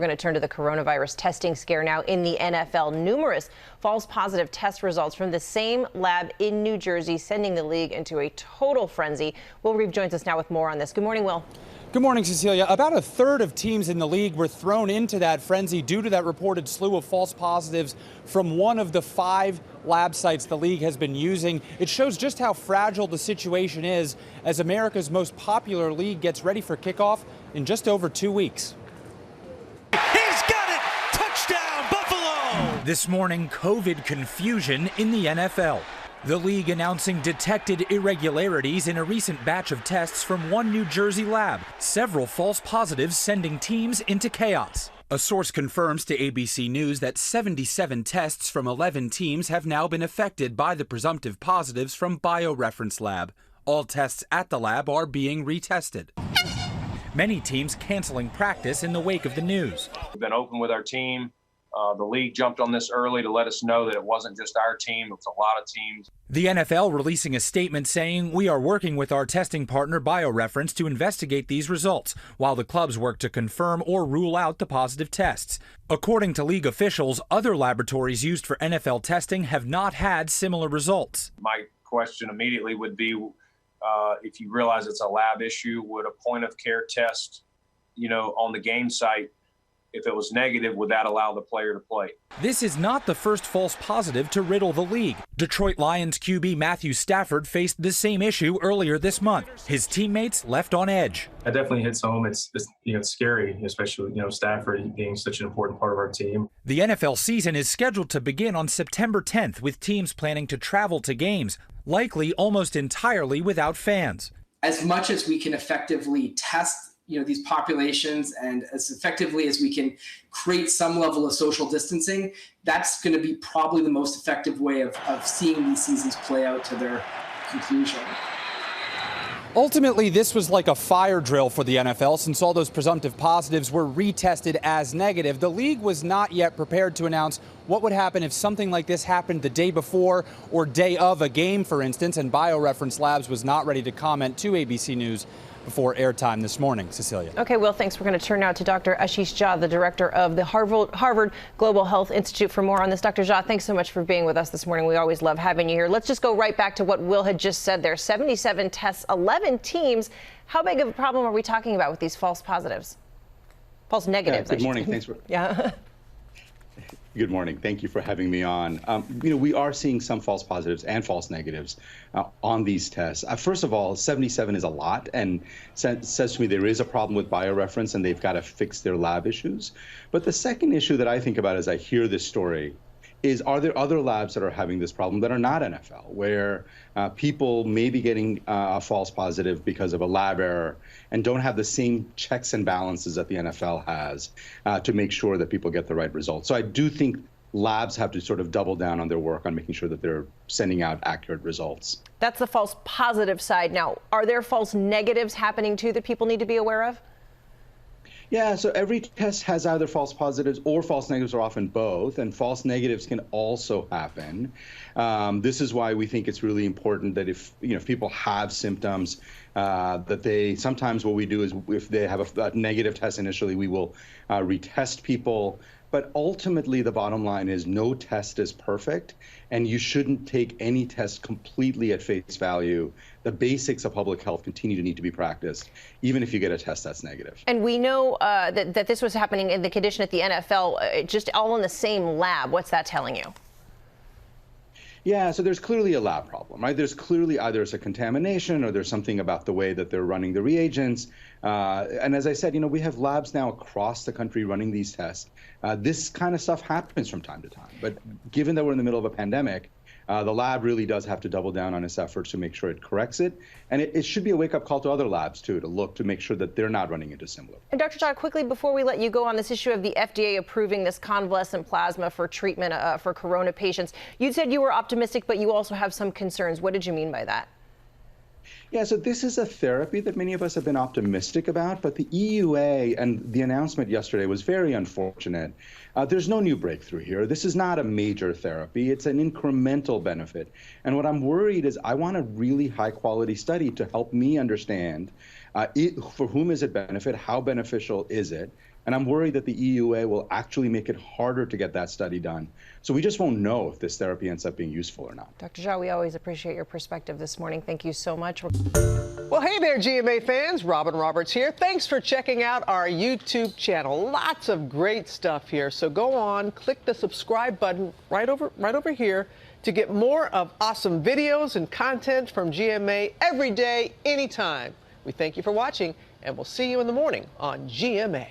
We're going to turn to the coronavirus testing scare now in the NFL. Numerous false positive test results from the same lab in New Jersey, sending the league into a total frenzy. Will Reeve joins us now with more on this. Good morning, Will. Good morning, Cecilia. About a third of teams in the league were thrown into that frenzy due to that reported slew of false positives from one of the 5 lab sites the league has been using. It shows just how fragile the situation is as America's most popular league gets ready for kickoff in just over 2 weeks. He's got it! Touchdown, Buffalo! This morning, COVID confusion in the NFL. The league announcing detected irregularities in a recent batch of tests from one New Jersey lab. Several false positives sending teams into chaos. A source confirms to ABC News that 77 tests from 11 teams have now been affected by the presumptive positives from BioReference Lab. All tests at the lab are being retested. Many teams canceling practice in the wake of the news. We've been open with our team. The league jumped on this early to let us know that it wasn't just our team, it was a lot of teams. The NFL releasing a statement saying, "We are working with our testing partner BioReference to investigate these results, while the clubs work to confirm or rule out the positive tests." According to league officials, other laboratories used for NFL testing have not had similar results. My question immediately would be, if you realize it's a lab issue, would a point of care test, on the game site, if it was negative, would that allow the player to play? This is not the first false positive to riddle the league. Detroit Lions QB Matthew Stafford faced the same issue earlier this month. His teammates left on edge. That definitely hits home. It's scary, especially Stafford being such an important part of our team. The NFL season is scheduled to begin on September 10th, with teams planning to travel to games, likely almost entirely without fans. As much as we can effectively test these populations, and as effectively as we can create some level of social distancing, that's going to be probably the most effective way of seeing these seasons play out to their conclusion. Ultimately, this was like a fire drill for the NFL since all those presumptive positives were retested as negative. The league was not yet prepared to announce what would happen if something like this happened the day before or day of a game, for instance, and BioReference Labs was not ready to comment to ABC News before airtime this morning. Cecilia. Okay, Will, thanks. We're going to turn now to Dr. Ashish Jha, the director of the Harvard Global Health Institute, for more on this. Dr. Jha, thanks so much for being with us this morning. We always love having you here. Let's just go right back to what Will had just said there. 77 tests, 11 teams. How big of a problem are we talking about with these false positives? False negatives. Good morning. Thanks for. Yeah. Good morning. Thank you for having me on. We are seeing some false positives and false negatives on these tests. First of all, 77 is a lot, and says to me there is a problem with BioReference and they've got to fix their lab issues. But the second issue that I think about as I hear this story is, are there other labs that are having this problem that are not NFL, where people may be getting a false positive because of a lab error and don't have the same checks and balances that the NFL has to make sure that people get the right results. So I do think labs have to sort of double down on their work on making sure that they're sending out accurate results. That's the false positive side. Now, are there false negatives happening too that people need to be aware of? Yeah, so every test has either false positives or false negatives, or often both, and false negatives can also happen. This is why we think it's really important that if people have symptoms, that they sometimes what we do is if they have a negative test initially, we will retest people. But ultimately, the bottom line is no test is perfect, and you shouldn't take any test completely at face value. The basics of public health continue to need to be practiced, even if you get a test that's negative. And we know that this was happening in the condition at the NFL, just all in the same lab. What's that telling you? Yeah, so there's clearly a lab problem, right? There's clearly either it's a contamination or there's something about the way that they're running the reagents. And as I said, we have labs now across the country running these tests. This kind of stuff happens from time to time. But given that we're in the middle of a pandemic, the lab really does have to double down on its efforts to make sure it corrects it. And it should be a wake-up call to other labs, too, to look to make sure that they're not running into similar. And Dr. Jha, quickly before we let you go on this issue of the FDA approving this convalescent plasma for treatment for corona patients, you said you were optimistic, but you also have some concerns. What did you mean by that? Yeah, so this is a therapy that many of us have been optimistic about, but the EUA and the announcement yesterday was very unfortunate. There's no new breakthrough here. This is not a major therapy. It's an incremental benefit. And what I'm worried is I want a really high-quality study to help me understand for whom is it benefit, how beneficial is it, And I'm worried that the EUA will actually make it harder to get that study done. So we just won't know if this therapy ends up being useful or not. Dr. Jha, we always appreciate your perspective this morning. Thank you so much. Well, hey there, GMA fans. Robin Roberts here. Thanks for checking out our YouTube channel. Lots of great stuff here. So go on, click the subscribe button right over here to get more of awesome videos and content from GMA every day, anytime. We thank you for watching, and we'll see you in the morning on GMA.